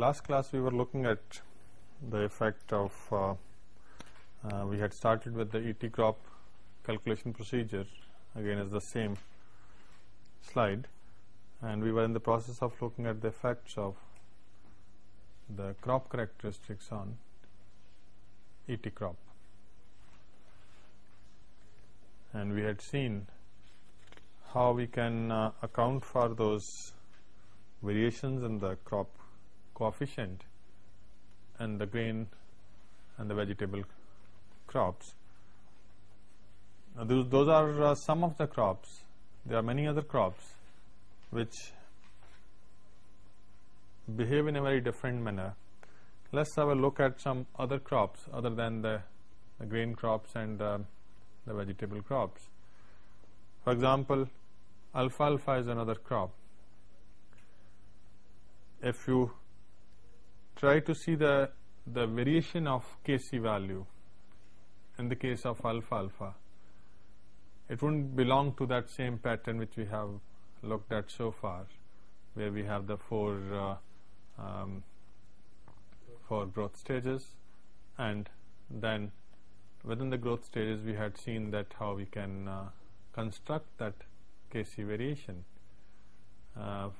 last class we were looking at the effect of we had started with the ET crop calculation procedure, again as the same slide, and we were in the process of looking at the effects of the crop characteristics on ET crop, and we had seen how we can account for those variations in the crop coefficient and the grain and the vegetable crops. Now those are some of the crops. There are many other crops which behave in a very different manner. Let's have a look at some other crops other than the grain crops and the vegetable crops. For example, alfalfa is another crop. If you try to see the variation of Kc value in the case of alfalfa, it wouldn't belong to that same pattern which we have looked at so far, where we have the four growth stages, and then within the growth stages we had seen that how we can construct that Kc variation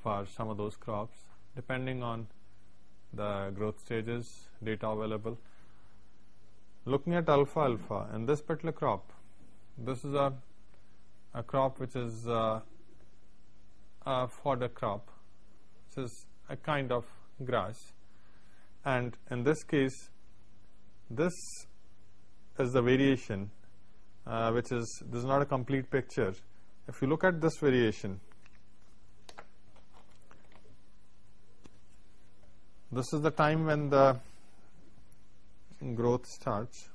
for some of those crops depending on the growth stages data available. Looking at alfalfa in this particular crop, this is a crop which is a fodder crop. This is a kind of grass, and in this case this is the variation which is, this is not a complete picture. If you look at this variation, this is the time when the growth starts.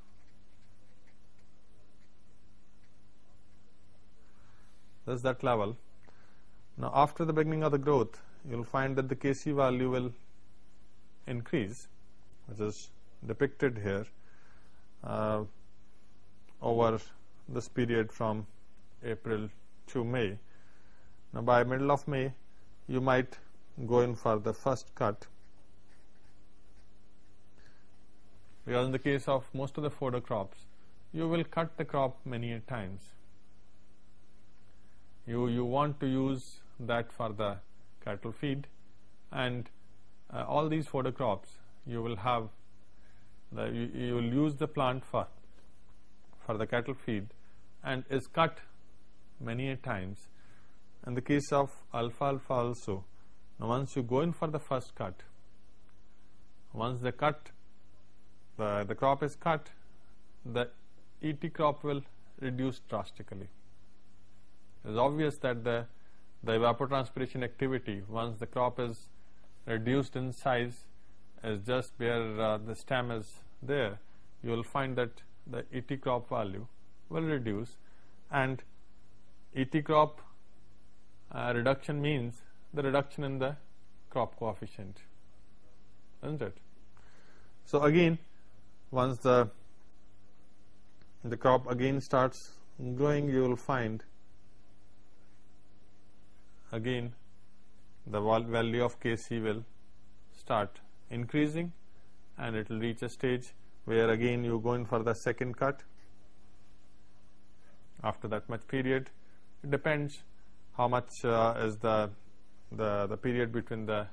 This is that level. Now after the beginning of the growth, you will find that the Kc value will increase, which is depicted here over this period from April to May. Now by middle of May you might go in for the first cut, because in the case of most of the fodder crops you will cut the crop many a times. You want to use that for the cattle feed, and all these fodder crops you will have you will use the plant for the cattle feed, and is cut many a times. In the case of alfalfa also, now once you go in for the first cut, once the crop is cut, the ET crop will reduce drastically. It is obvious that the evapotranspiration activity, once the crop is reduced in size, is just where the stem is there, you will find that the ET crop value will reduce, and ET crop reduction means the reduction in the crop coefficient, isn't it? So again, once the crop again starts growing, you will find again the value of Kc will start increasing, and it will reach a stage where again you go in for the second cut after that much period. It depends how much is the period between the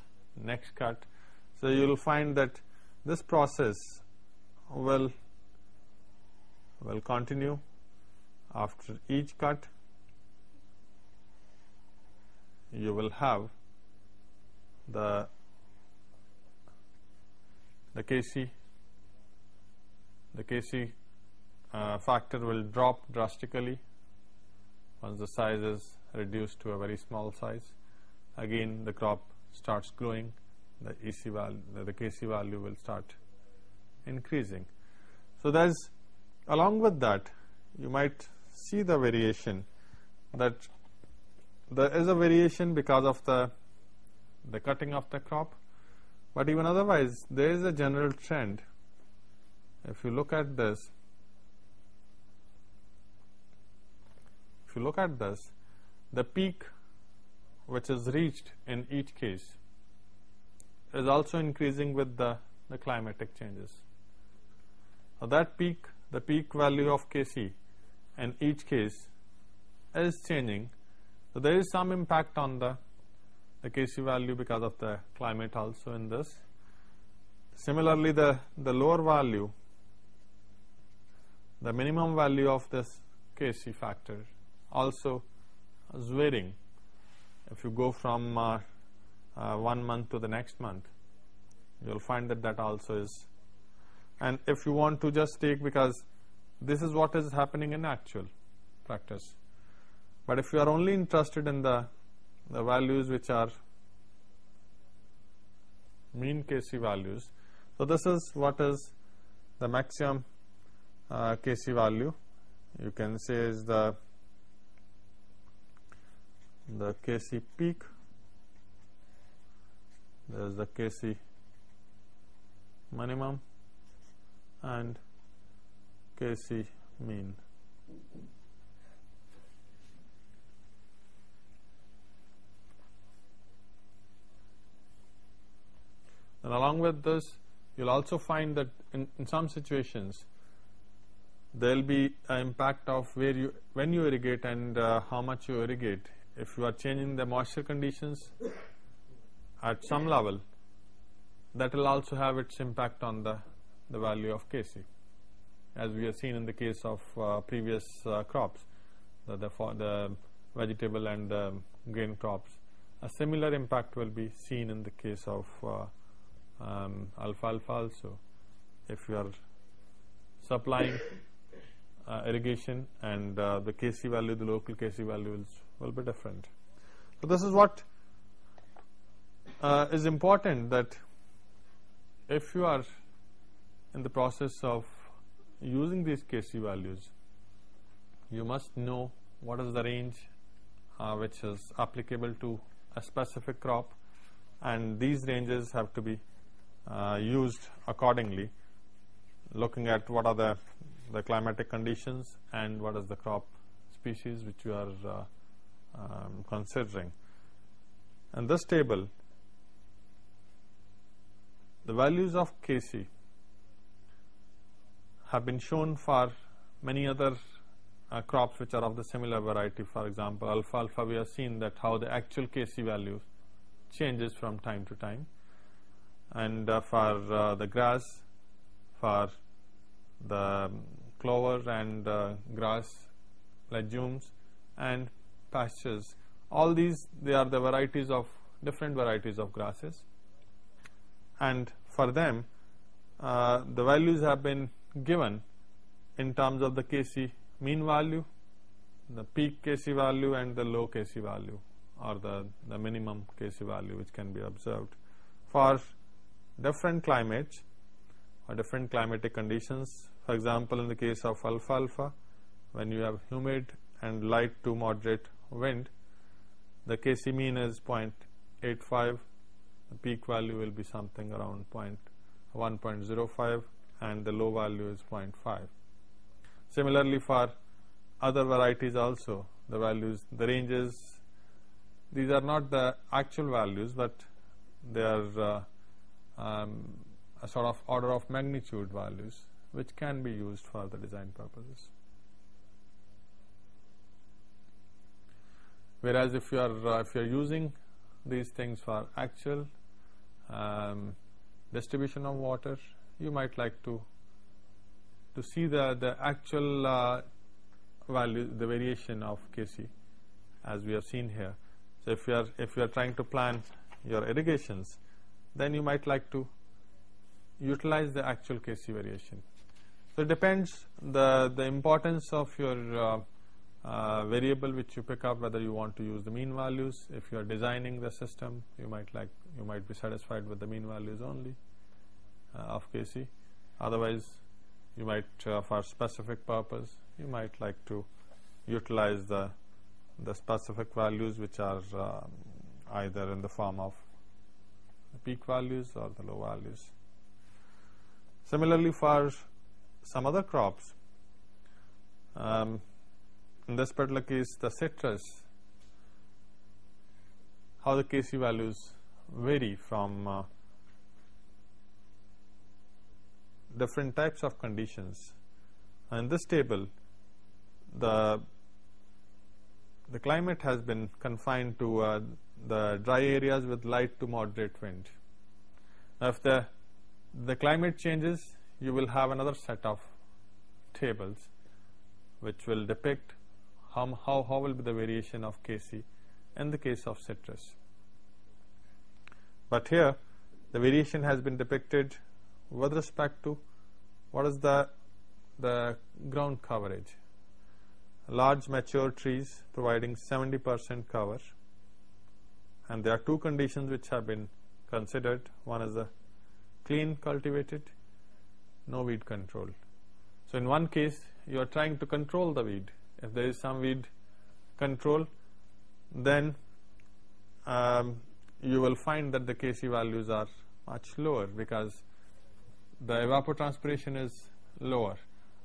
next cut. So you will find that this process will continue. After each cut you will have the Kc factor will drop drastically once the size is reduced to a very small size. Again the crop starts growing, the Kc value will start increasing. So there's, along with that, you might see the variation, that there is a variation because of the cutting of the crop, but even otherwise there is a general trend. If you look at this, the peak which is reached in each case is also increasing with the climatic changes. So that peak, the peak value of Kc in each case is changing. So there is some impact on the Kc value because of the climate also in this. Similarly, the lower value, the minimum value of this Kc factor also is varying. If you go from 1 month to the next month, you will find that also is. And if you want to just take, because this is what is happening in actual practice, but if you are only interested in the values which are mean Kc values, so this is what is the maximum Kc value. You can say is the Kc peak, there is the Kc minimum and Kc mean. And along with this, you will also find that in some situations there will be an impact of when you irrigate and how much you irrigate. If you are changing the moisture conditions at some level, that will also have its impact on the value of Kc, as we have seen in the case of previous crops, the vegetable and grain crops. A similar impact will be seen in the case of alfalfa also. If you are supplying irrigation and the Kc value, the local Kc value will be different. So this is what is important, that if you are in the process of using these Kc values, you must know what is the range which is applicable to a specific crop, and these ranges have to be used accordingly, looking at what are the climatic conditions and what is the crop species which you are considering. And this table, the values of Kc have been shown for many other crops which are of the similar variety. For example, alfalfa, we have seen that how the actual Kc value changes from time to time, and for the grass, for the clover and grass, legumes and pastures, all these, they are the varieties of different varieties of grasses, and for them the values have been given in terms of the Kc mean value, the peak Kc value and the low Kc value, or the minimum Kc value which can be observed for different climates or different climatic conditions. For example, in the case of alfalfa, when you have humid and light to moderate wind, the Kc mean is 0.85, the peak value will be something around 1.05 and the low value is 0.5. Similarly, for other varieties also, the values, the ranges, these are not the actual values, but they are a sort of order of magnitude values which can be used for the design purposes. Whereas if you are using these things for actual distribution of water, you might like to see the actual value, the variation of Kc, as we have seen here. So if you are trying to plan your irrigations, then you might like to utilize the actual Kc variation. So it depends the importance of your variable which you pick up, whether you want to use the mean values. If you are designing the system, you might be satisfied with the mean values only of Kc. Otherwise, you might for specific purpose, you might like to utilize the specific values which are either in the form of the peak values or the low values. Similarly, for some other crops, in this particular case the citrus, how the Kc values vary from different types of conditions. In this table, the climate has been confined to the dry areas with light to moderate wind. Now, if the climate changes, you will have another set of tables which will depict how will be the variation of Kc in the case of citrus. But here the variation has been depicted with respect to what is the ground coverage. Large mature trees providing 70% cover, and there are two conditions which have been considered. One is the clean cultivated, no weed control. So in one case you are trying to control the weed. If there is some weed control, then you will find that the Kc values are much lower because the evapotranspiration is lower.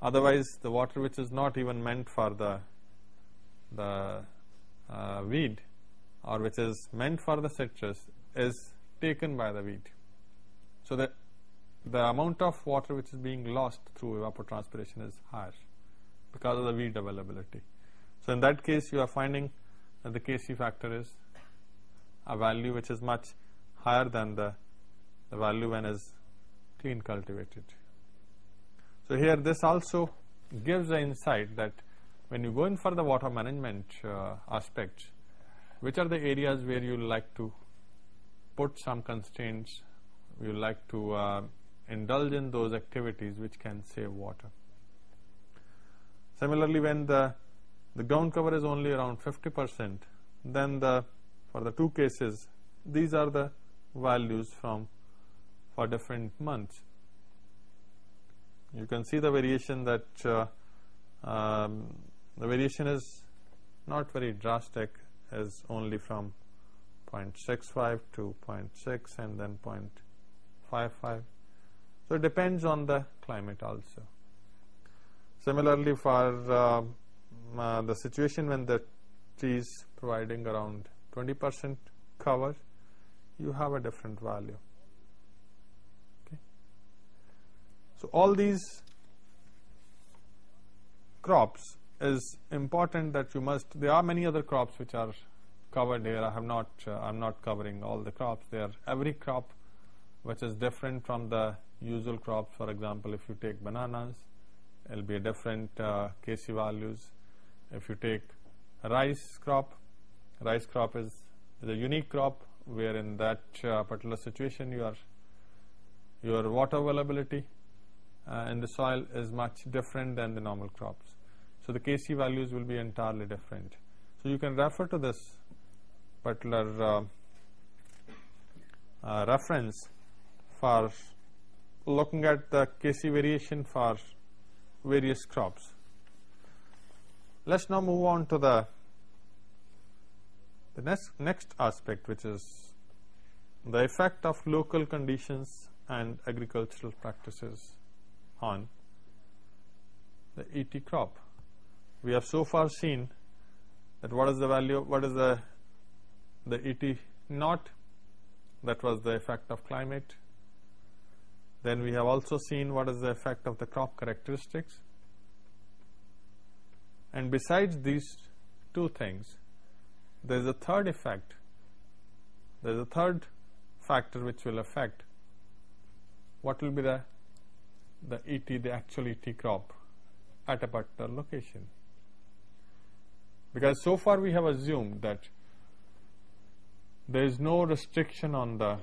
Otherwise, the water which is not even meant for the weed, or which is meant for the citrus, is taken by the weed. So the amount of water which is being lost through evapotranspiration is higher because of the weed availability. So in that case, you are finding that the Kc factor is a value which is much higher than the value when is clean cultivated. So here this also gives the insight that when you go in for the water management aspects, which are the areas where you like to put some constraints, you like to indulge in those activities which can save water. Similarly, when the ground cover is only around 50%, then for the two cases, these are the values for different months. You can see the variation that the variation is not very drastic, is only from 0.65 to 0.6 and then 0.55. So it depends on the climate also. Similarly, for the situation when the tree is providing around 20% cover, you have a different value. Okay. So all these crops is important that you must. There are many other crops which are covered here. I'm not covering all the crops. There, every crop which is different from the usual crops. For example, if you take bananas, it will be a different Kc values. If you take rice crop is a unique crop where in that particular situation your water availability in the soil is much different than the normal crops. So the Kc values will be entirely different. So you can refer to this particular reference for looking at the Kc variation for various crops. Let's now move on to the next aspect, which is the effect of local conditions and agricultural practices on the ET crop. We have so far seen that what is the value, what is the ET naught, that was the effect of climate. Then we have also seen what is the effect of the crop characteristics. And besides these two things, there is a third effect. There is a third factor which will affect what will be the ET, the actual ET crop at a particular location. Because so far we have assumed that there is no restriction on the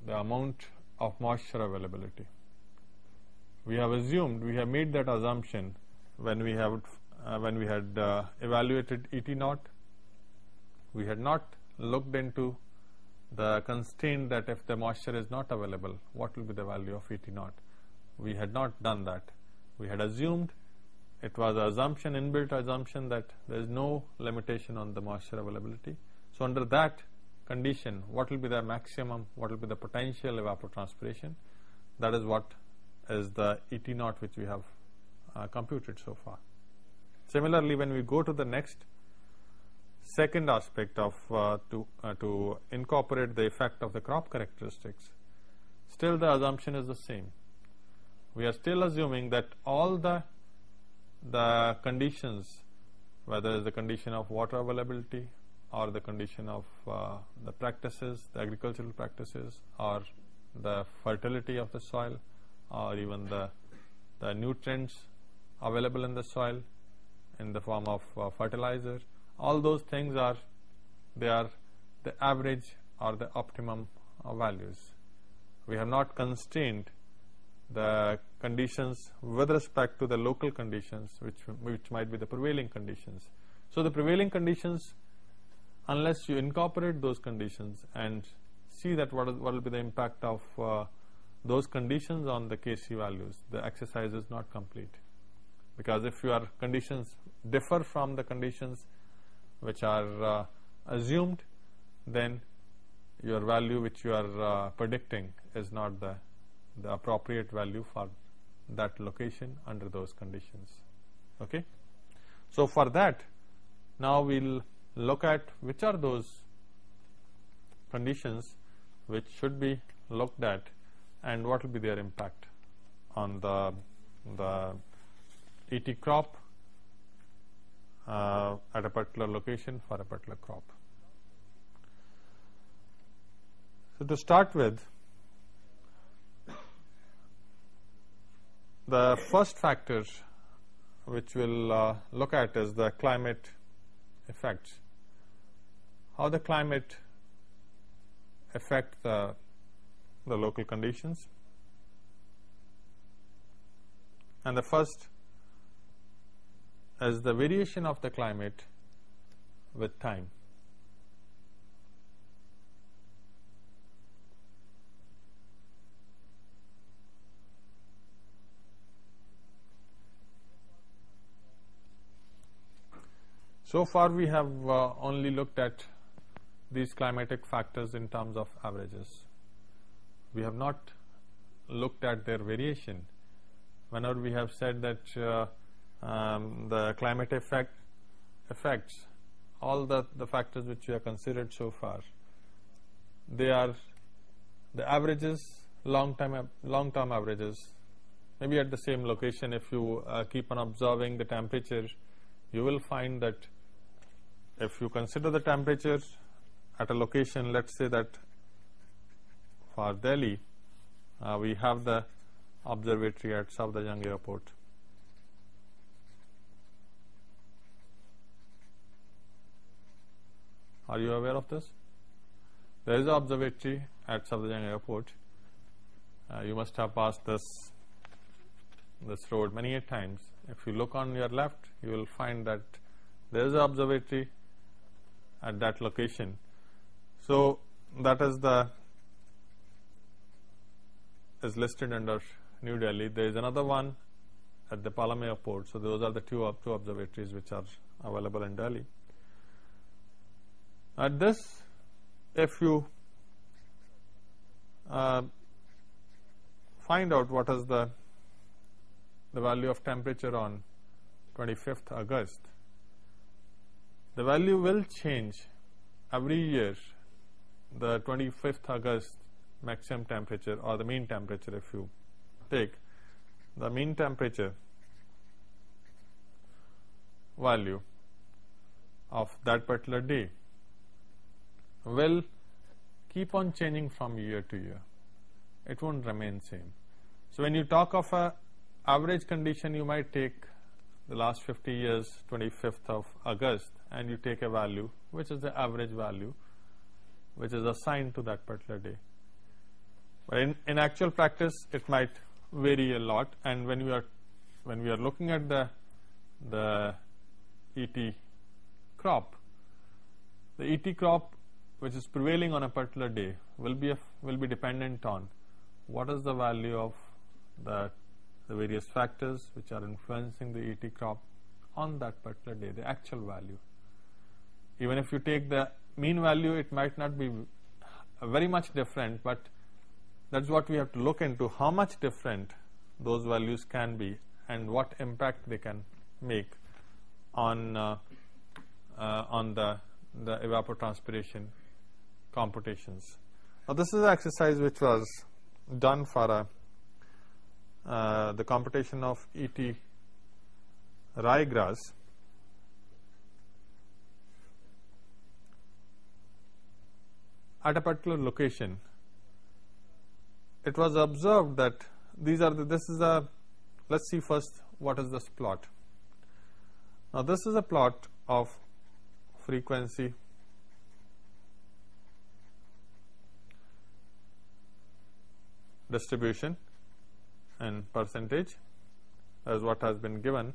amount of moisture availability. We have assumed, we have made that assumption when we had evaluated ET naught. We had not looked into the constraint that if the moisture is not available, what will be the value of ET naught. We had not done that. We had assumed, it was an assumption, inbuilt assumption, that there is no limitation on the moisture availability. So under that condition, what will be the maximum, what will be the potential evapotranspiration? That is what is the ET naught which we have computed so far. Similarly, when we go to the next second aspect of to incorporate the effect of the crop characteristics. still the assumption is the same. We are still assuming that all the conditions, whether it's the condition of water availability or the condition of the practices, the agricultural practices, or the fertility of the soil, or even the nutrients available in the soil in the form of fertilizer, all those things are the average or the optimum values. We have not constrained the conditions with respect to the local conditions, which might be the prevailing conditions. So the prevailing conditions, unless you incorporate those conditions and see that what will be the impact of those conditions on the Kc values, the exercise is not complete. Because if your conditions differ from the conditions which are assumed, then your value which you are predicting is not the appropriate value for that location under those conditions. Okay. So for that, now we'll look at which are those conditions which should be looked at and what will be their impact on the ET crop at a particular location for a particular crop. So to start with, the first factor which we'll look at is the climate effects. How the climate affect the local conditions. And the first is the variation of the climate with time. So far we have only looked at these climatic factors in terms of averages. We have not looked at their variation. Whenever we have said that the climate affects all the factors which we have considered so far, they are the averages, long-term averages. Maybe at the same location, if you keep on observing the temperature, you will find that if you consider the temperature at a location, let's say that for Delhi, we have the observatory at Safdarjung Airport. Are you aware of this? There is an observatory at Safdarjung Airport. You must have passed this road many a times. If you look on your left, you will find that there is an observatory at that location. So that is listed under New Delhi. There is another one at the Palam Airport. So those are the two observatories which are available in Delhi. At this, if you find out what is the value of temperature on 25th August, the value will change every year. The 25th August maximum temperature or the mean temperature, if you take the mean temperature value of that particular day, will keep on changing from year to year. It won't remain same. So when you talk of a average condition, you might take the last 50 years, 25th of August, and you take a value which is the average value which is assigned to that particular day. But in actual practice, it might vary a lot, and when we are looking at the ET crop, the ET crop which is prevailing on a particular day will be dependent on what is the value of the various factors which are influencing the ET crop on that particular day, the actual value. Even if you take the mean value, it might not be very much different, but that's what we have to look into, how much different those values can be and what impact they can make on the evapotranspiration computations. Now this is an exercise which was done for the computation of ET ryegrass, at a particular location, it was observed that let's see first what is this plot. Now this is a plot of frequency distribution and percentage, as what has been given.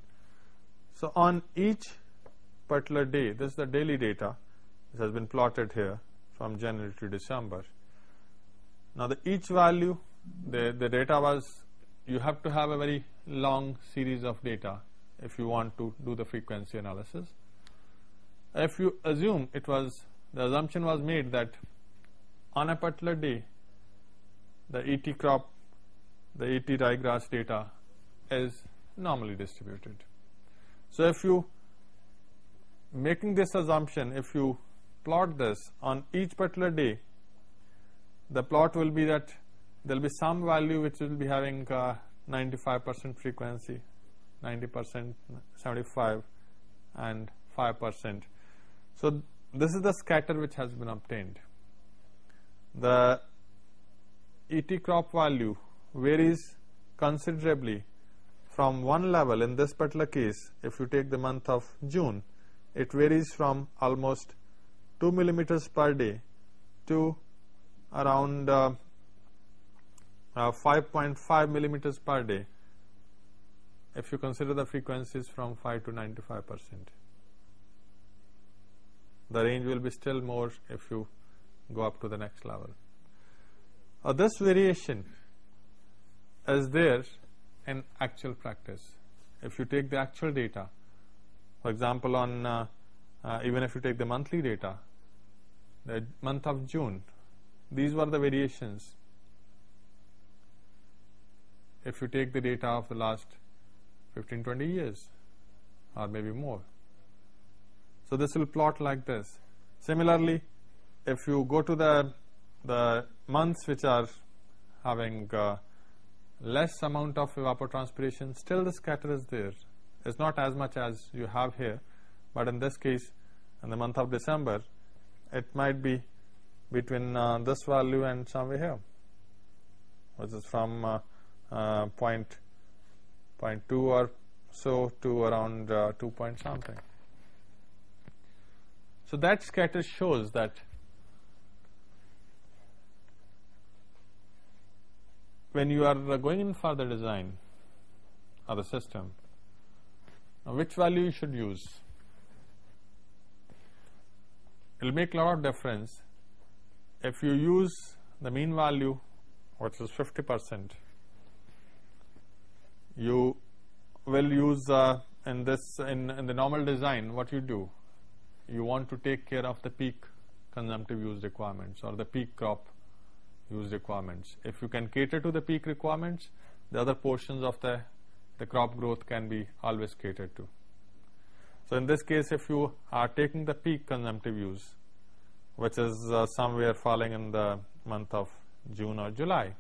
So on each particular day, this is the daily data, this has been plotted here from January to December. Now each value, the data was, you have to have a very long series of data if you want to do the frequency analysis. If you assume the assumption was made that on a particular day the ET crop, the ET ryegrass data is normally distributed. So if you, making this assumption, if you plot this on each particular day, the plot will be that there will be some value which will be having 95% frequency, 90%, 75 and 5%. So this is the scatter which has been obtained. The ET crop value varies considerably from one level. In this particular case, if you take the month of June, it varies from almost 2 millimeters per day to around 5.5 millimeters per day if you consider the frequencies from 5 to 95%. The range will be still more if you go up to the next level. This variation is there in actual practice. If you take the actual data, for example, on even if you take the monthly data, the month of June, these were the variations. If you take the data of the last 15-20 years or maybe more, so this will plot like this. Similarly, if you go to the months which are having less amount of evapotranspiration, still the scatter is there. It's not as much as you have here, but in this case, in the month of December, it might be between this value and somewhere here, which is from 0.2 or so to around 2 point something. So that scatter shows that when you are going in for the design of the system, which value you should use, it will make a lot of difference. If you use the mean value, which is 50%, you will use in the normal design, what you do, you want to take care of the peak consumptive use requirements or the peak crop use requirements. If you can cater to the peak requirements, the other portions of the crop growth can be always catered to. So in this case, if you are taking the peak consumptive use, which is somewhere falling in the month of June or July,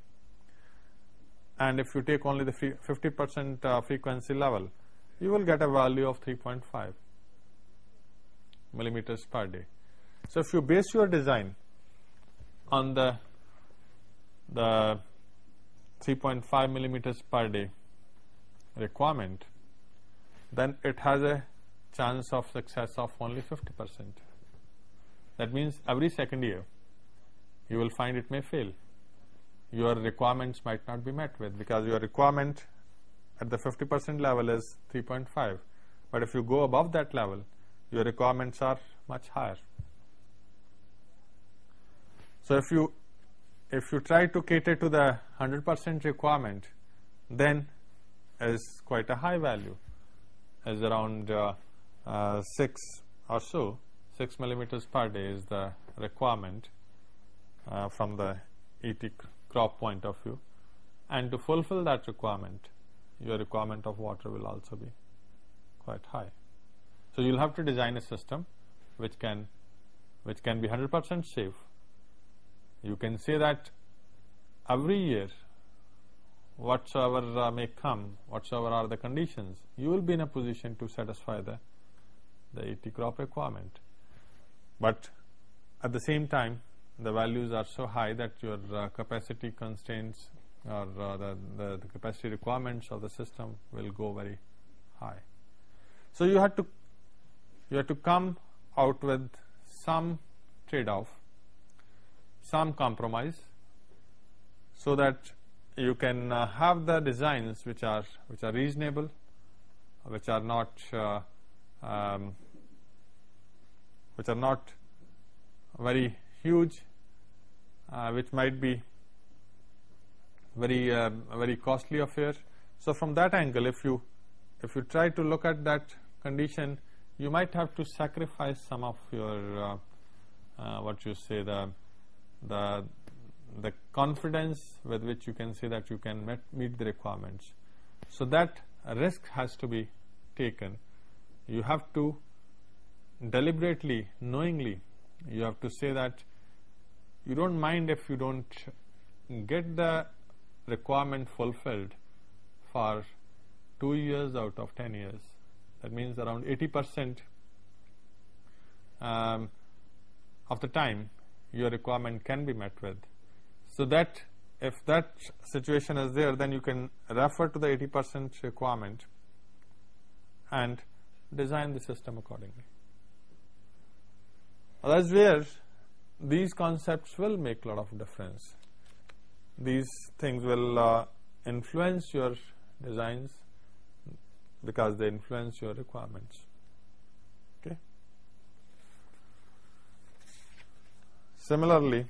and if you take only the 50% frequency level, you will get a value of 3.5 millimeters per day. So if you base your design on the 3.5 millimeters per day requirement, then it has a chance of success of only 50%. That means every second year you will find it may fail. Your requirements might not be met with, because your requirement at the 50% level is 3.5, but if you go above that level, your requirements are much higher. So if you try to cater to the 100% requirement, then is quite a high value, is around 6 or so, 6 millimeters per day is the requirement from the ET crop point of view. And to fulfill that requirement, your requirement of water will also be quite high. So you'll have to design a system which can be 100% safe. You can say that every year, whatsoever may come, whatsoever are the conditions, you will be in a position to satisfy the ET crop requirement. But at the same time, the values are so high that your capacity constraints or the capacity requirements of the system will go very high. So you have to come out with some trade-off, some compromise, so that you can have the designs which are reasonable, which are not very huge, which might be very costly affair. So from that angle, if you try to look at that condition, you might have to sacrifice some of your what you say, the confidence with which you can say that you can meet the requirements. So that risk has to be taken. You have to deliberately, knowingly, you have to say that you don't mind if you don't get the requirement fulfilled for 2 years out of 10 years. That means around 80% of the time your requirement can be met with. So that if that situation is there, then you can refer to the 80% requirement and design the system accordingly. That's where these concepts will make a lot of difference. These things will influence your designs because they influence your requirements. Okay. Similarly,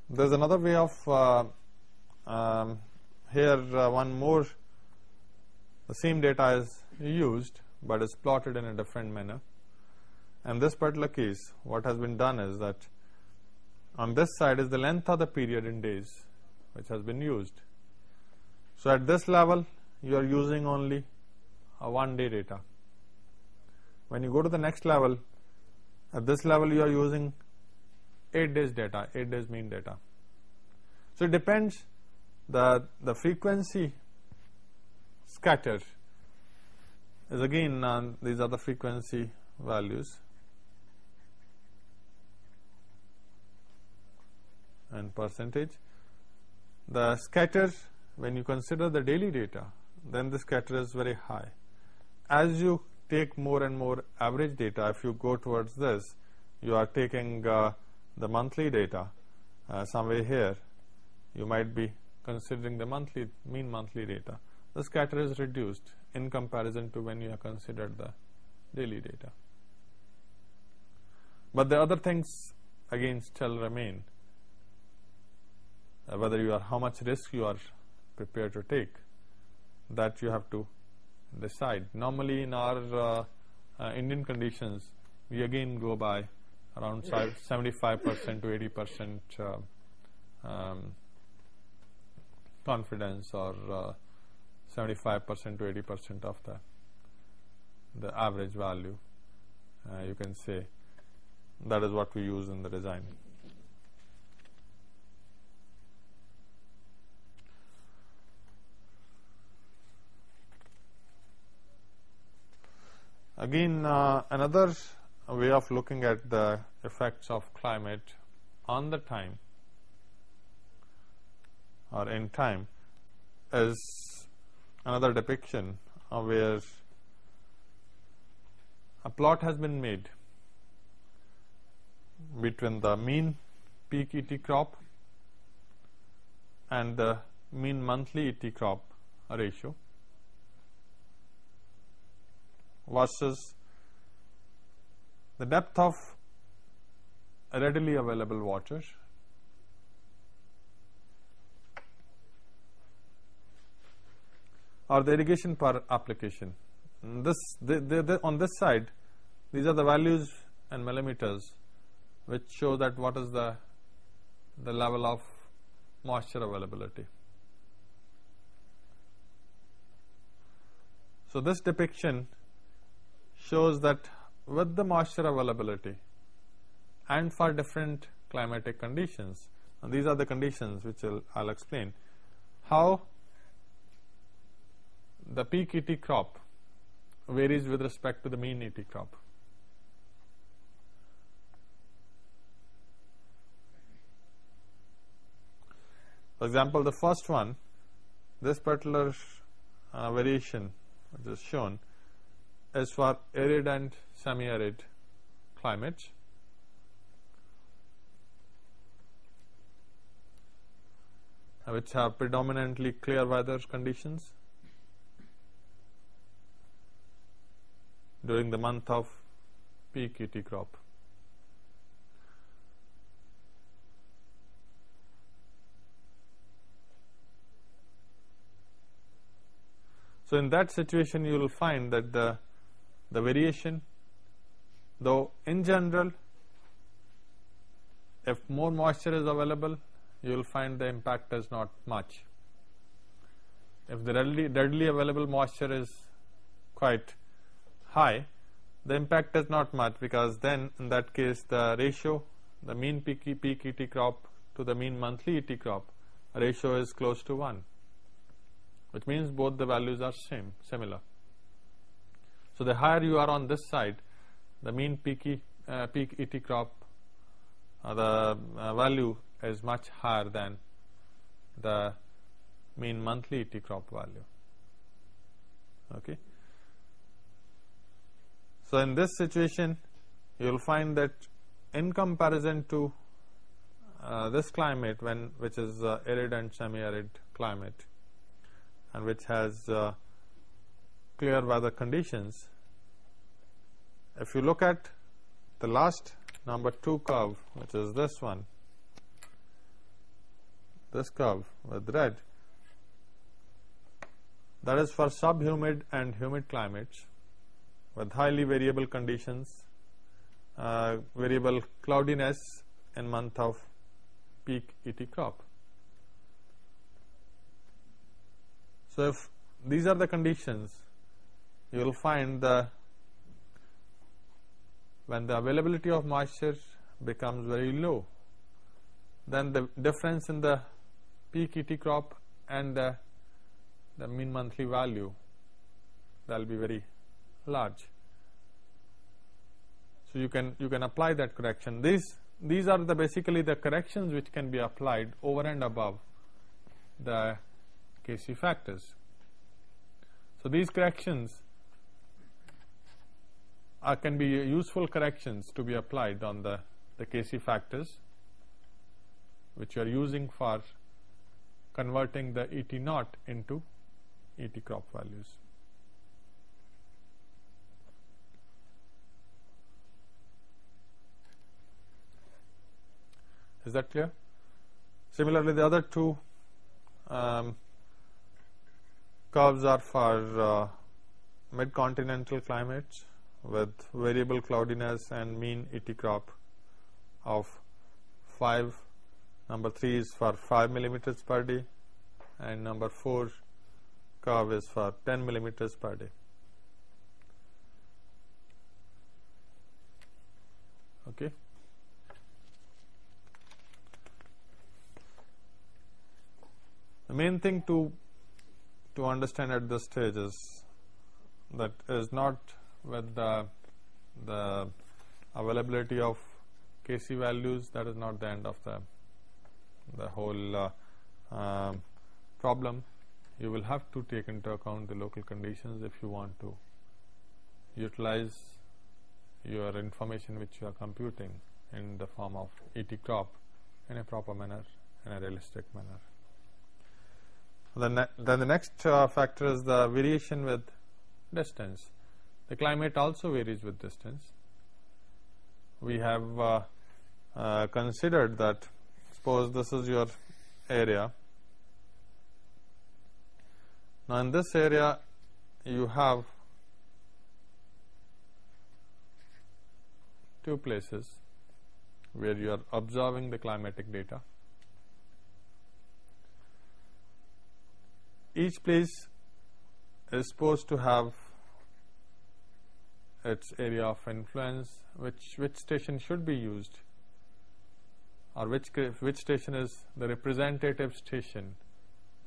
there's another way of here one more, the same data is used but is plotted in a different manner. In this particular case, what has been done is that on this side is the length of the period in days which has been used. So at this level, you are using only a 1 day data. When you go to the next level, at this level you are using 8 days data, 8 days mean data. So it depends, the frequency scatter is again, these are the frequency values and percentage. The scatter, when you consider the daily data, then the scatter is very high. As you take more and more average data, if you go towards this, you are taking the monthly data somewhere here, you might be considering the mean monthly data. The scatter is reduced in comparison to when you have considered the daily data. But the other things again still remain. Whether you are, how much risk you are prepared to take, that you have to decide. Normally in our Indian conditions, we again go by around 75% to 80% confidence, or 75% to 80% of the average value. You can say that is what we use in the design. Again, another way of looking at the effects of climate on the time or in time is another depiction where a plot has been made between the mean peak ET crop and the mean monthly ET crop ratio versus the depth of readily available water or the irrigation per application. On this side, these are the values and millimeters which show that what is the level of moisture availability. So this depiction shows that with the moisture availability and for different climatic conditions, And these are the conditions which I'll explain. How the peak ET crop varies with respect to the mean ET crop. For example, the first one, this particular variation which is shown is for arid and semi-arid climates. Which have predominantly clear weather conditions during the month of peak ET crop. So in that situation you will find that the variation, though in general if more moisture is available, you will find the impact is not much. If the readily available moisture is quite high, the impact is not much, because then in that case the ratio, the mean peak ET crop to the mean monthly ET crop ratio is close to 1, which means both the values are similar. So the higher you are on this side, the mean peak ET crop, the value is much higher than the mean monthly ET crop value. Okay. So in this situation you will find that in comparison to this climate, which is arid and semi-arid climate and which has clear weather conditions, if you look at the last number 2 curve, which is this one, this curve with red, that is for subhumid and humid climates with highly variable conditions, variable cloudiness in month of peak ET crop. So if these are the conditions, you will find when the availability of moisture becomes very low, then the difference in the peak ET crop and the mean monthly value, that will be very large. So you can apply that correction. These are basically the corrections which can be applied over and above the Kc factors. So these corrections can be useful corrections to be applied on the Kc factors, which you are using for converting the ET naught into ET crop values. Is that clear? Similarly, the other two curves are for mid-continental climates with variable cloudiness and mean ET crop of 5. Number 3 is for 5 millimeters per day, and number 4 curve is for 10 millimeters per day. Okay. The main thing to understand at this stage is that is not with the availability of Kc values, that is not the end of the whole problem. You will have to take into account the local conditions if you want to utilize your information which you are computing in the form of ET crop in a proper manner, in a realistic manner. Then the next factor is the variation with distance. The climate also varies with distance. We have considered that, suppose this is your area. Now in this area you have 2 places where you are observing the climatic data. Each place is supposed to have its area of influence, which station should be used or which station is the representative station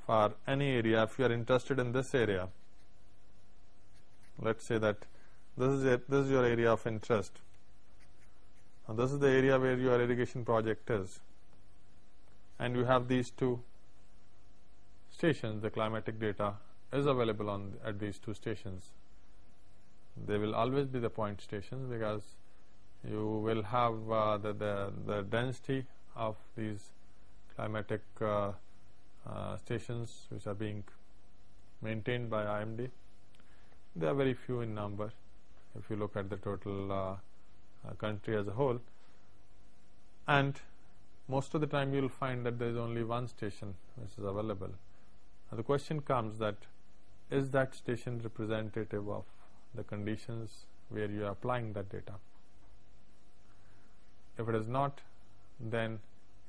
for any area. If you are interested in this area, let's say that this is your area of interest, and this is the area where your irrigation project is, and you have these two stations. The climatic data is available at these two stations. They will always be the point stations, because you will have the density of these climatic stations which are being maintained by IMD. They are very few in number if you look at the total country as a whole, and most of the time you will find that there is only one station which is available. Now the question comes that, is that station representative of the conditions where you are applying that data? If it is not, then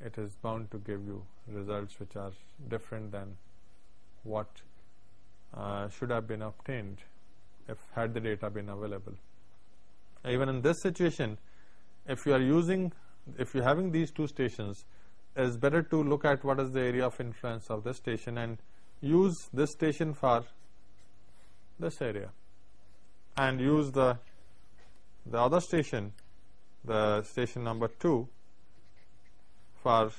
it is bound to give you results which are different than what should have been obtained if had the data been available. Even in this situation, if you are having these two stations, it is better to look at what is the area of influence of this station and use this station for this area, and use the other station, the station number 2, for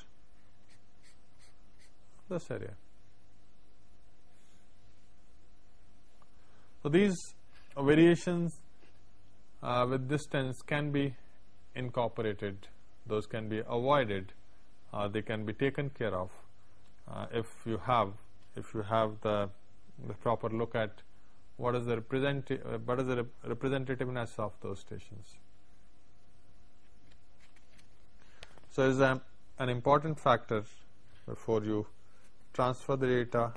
this area. So these variations with distance can be incorporated, those can be avoided, they can be taken care of if you have the proper look at what is the representativeness of those stations. So it is an important factor before you transfer the data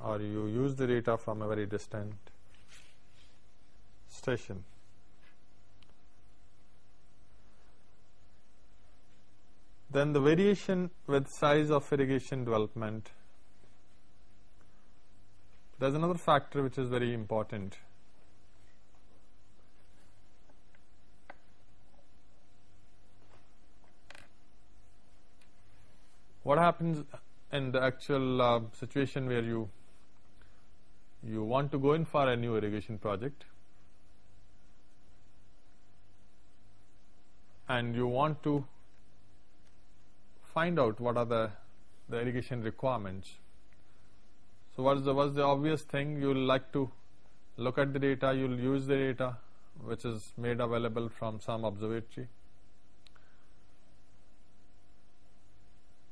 or you use the data from a very distant station. Then the variation with size of irrigation development. There is another factor which is very important. What happens in the actual situation where you want to go in for a new irrigation project and you want to find out what are the irrigation requirements? So what's the obvious thing? You will like to look at the data, you will use the data which is made available from some observatory,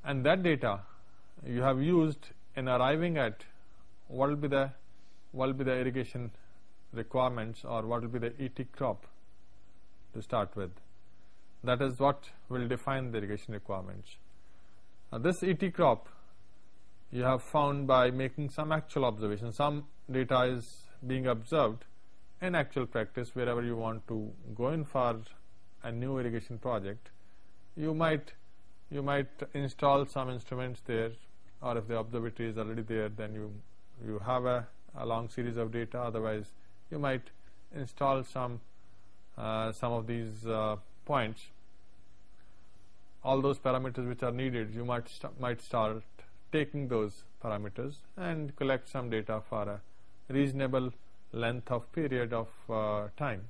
and that data you have used in arriving at what will be the irrigation requirements, or what will be the ET crop to start with. That is what will define the irrigation requirements. Now this ET crop you have found by making some actual observation. Some data is being observed in actual practice. Wherever you want to go in for a new irrigation project, you might install some instruments there, or if the observatory is already there, then you have a long series of data. Otherwise you might install some of these points. All those parameters which are needed, you might start taking those parameters and collect some data for a reasonable length of period of time.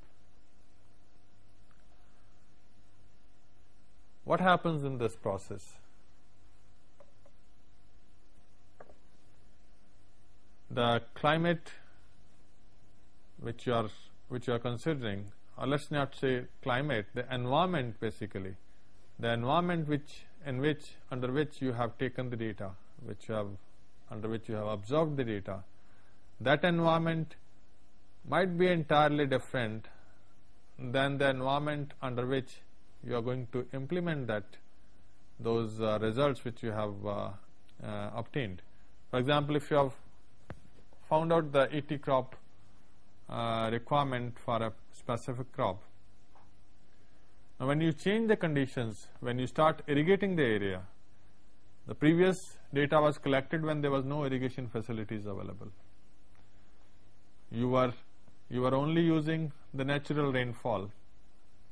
What happens in this process? The climate which you are considering, or let's not say climate, the environment basically, the environment under which you have taken the data, under which you have observed the data, that environment might be entirely different than the environment under which you are going to implement those results which you have obtained. For example, if you have found out the ET crop requirement for a specific crop, now when you change the conditions, when you start irrigating the area, the previous data was collected when there was no irrigation facilities available. You were only using the natural rainfall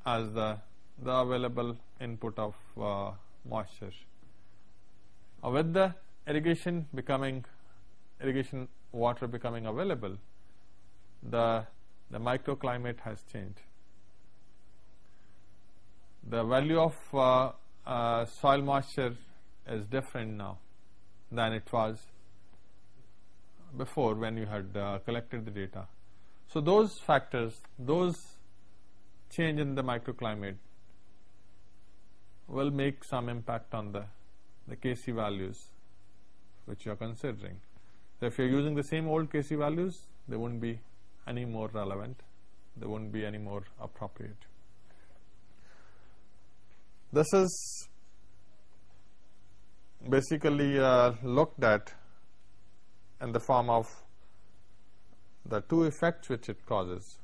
as the available input of moisture. With the irrigation water becoming available, the microclimate has changed. The value of soil moisture is different now than it was before when you had collected the data. So those factors, those change in the microclimate will make some impact on the Kc values which you are considering. So if you are using the same old Kc values, they won't be any more relevant, they won't be any more appropriate. This is basically looked at in the form of the two effects which it causes.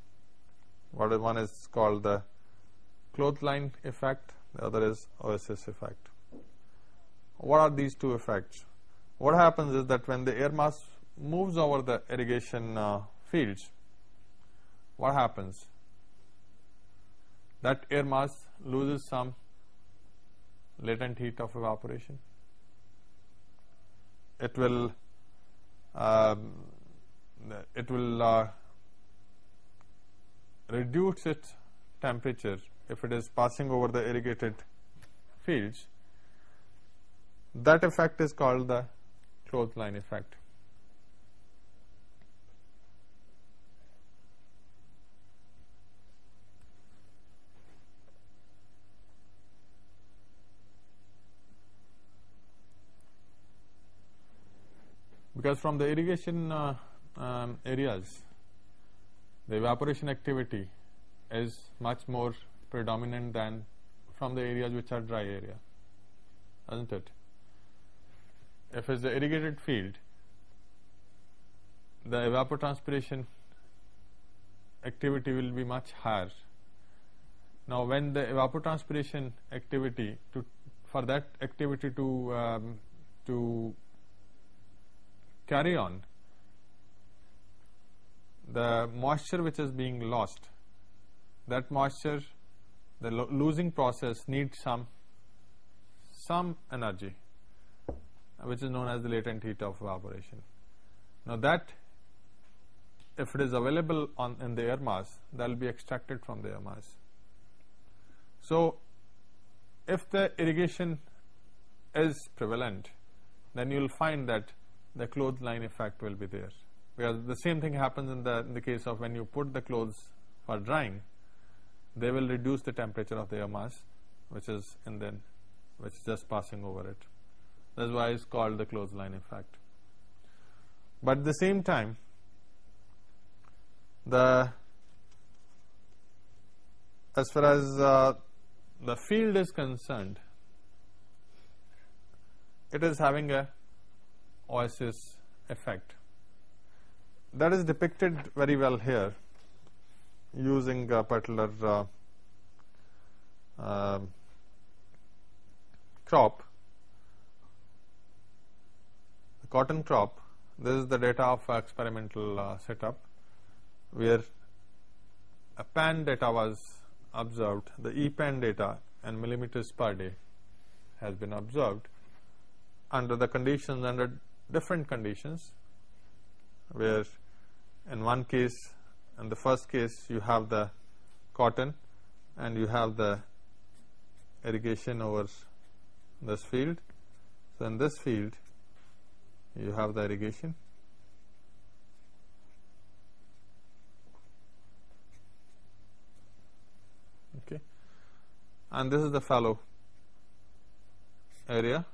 One is called the clothesline effect, the other is oasis effect. What are these two effects? What happens is that when the air mass moves over the irrigation fields, what happens? That air mass loses some latent heat of evaporation. It will reduce its temperature if it is passing over the irrigated fields. That effect is called the clothesline effect. Because from the irrigation areas, the evaporation activity is much more predominant than from the areas which are dry area, isn't it? If it's the irrigated field, the evapotranspiration activity will be much higher. Now when the evapotranspiration activity, for that activity to carry on, the moisture which is being lost, that moisture, the losing process needs some energy, which is known as the latent heat of evaporation. Now that, if it is available in the air mass, that will be extracted from the air mass. So if the irrigation is prevalent, then you will find that the clothesline effect will be there, because the same thing happens in the case of when you put the clothes for drying, they will reduce the temperature of the air mass which is just passing over it. That's why it's called the clothesline effect. But at the same time, as far as the field is concerned, it is having a oasis effect. That is depicted very well here using a particular crop, the cotton crop. This is the data of experimental setup where a pan data was observed. The EPAN data and millimeters per day has been observed under the conditions, under different conditions, where in one case, in the first case, you have the cotton and you have the irrigation over this field. So in this field you have the irrigation, okay, and this is the fallow area,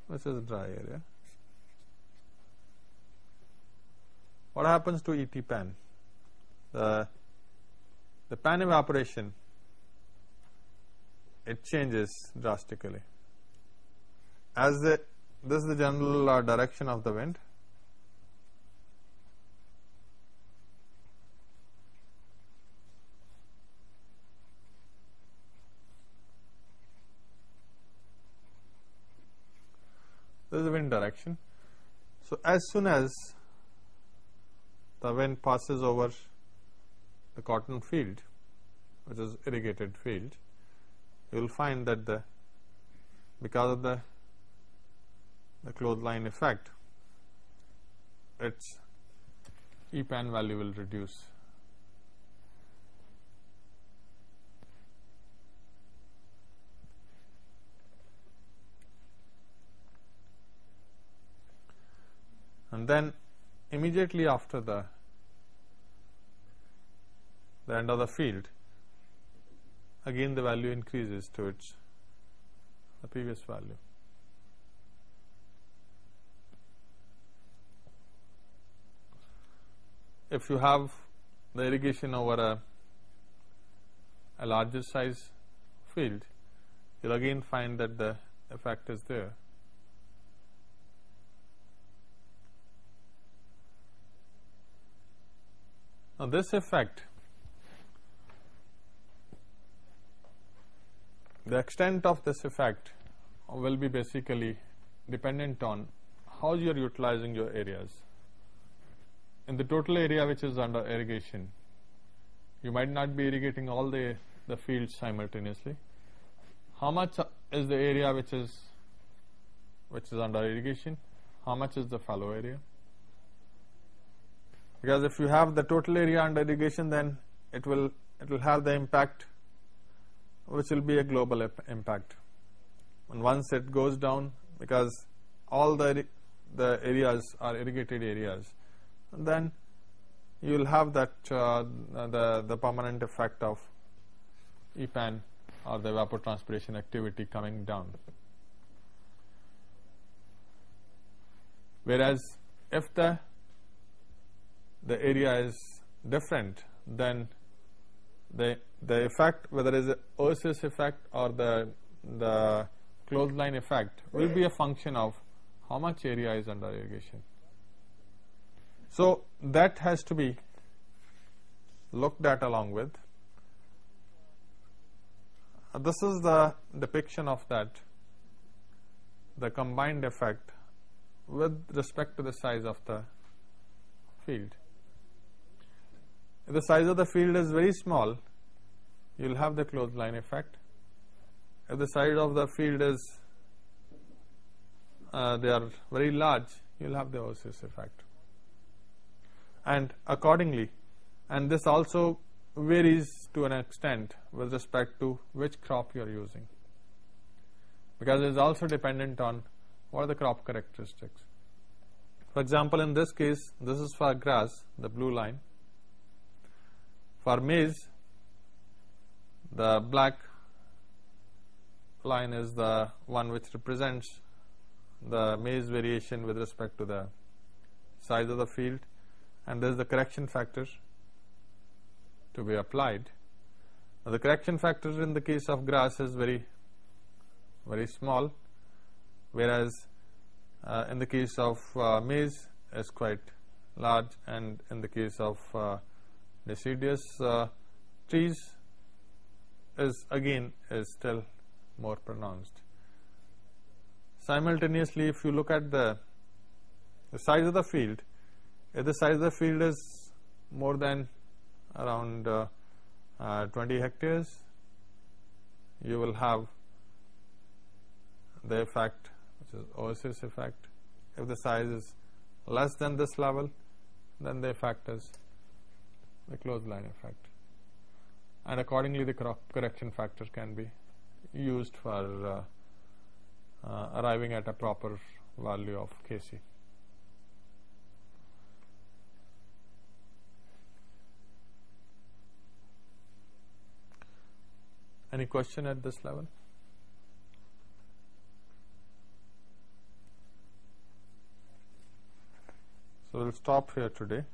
which is dry area. What happens to ET pan? The pan evaporation, it changes drastically. This is the general direction of the wind. This is the wind direction. So as soon as the wind passes over the cotton field, which is irrigated field, you will find that the because of the clothesline effect, its EPAN value will reduce. And then immediately after the end of the field, again the value increases to the previous value. If you have the irrigation over a larger size field, you'll again find that the effect is there. Now this effect, the extent of this effect will be basically dependent on how you are utilizing your areas. In the total area which is under irrigation, you might not be irrigating all the fields simultaneously. How much is the area which is under irrigation? How much is the fallow area? Because if you have the total area under irrigation, then it will have the impact which will be a global impact. And once it goes down, because all the areas are irrigated areas, then you will have that the permanent effect of EPAN or the evapotranspiration activity coming down. Whereas if the area is different, then the effect, whether it is an oasis effect or the clothesline effect, will be a function of how much area is under irrigation. So that has to be looked at along with. This is the depiction of the combined effect with respect to the size of the field. If the size of the field is very small, you will have the clothesline effect. If the size of the field is they are very large, you will have the oasis effect. And accordingly, and this also varies to an extent with respect to which crop you are using, because it is also dependent on what are the crop characteristics. For example, in this case, this is for grass, the blue line. For maize, the black line is the one which represents the maize variation with respect to the size of the field, and there is the correction factor to be applied. Now, the correction factor in the case of grass is very small, whereas in the case of maize is quite large, and in the case of deciduous trees is still more pronounced. Simultaneously, if you look at the size of the field, if the size of the field is more than around 20 hectares, you will have the effect which is oasis effect. If the size is less than this level, then the effect is the clothesline effect, and accordingly the correction factor can be used for arriving at a proper value of Kc. Any question at this level? So we'll stop here today.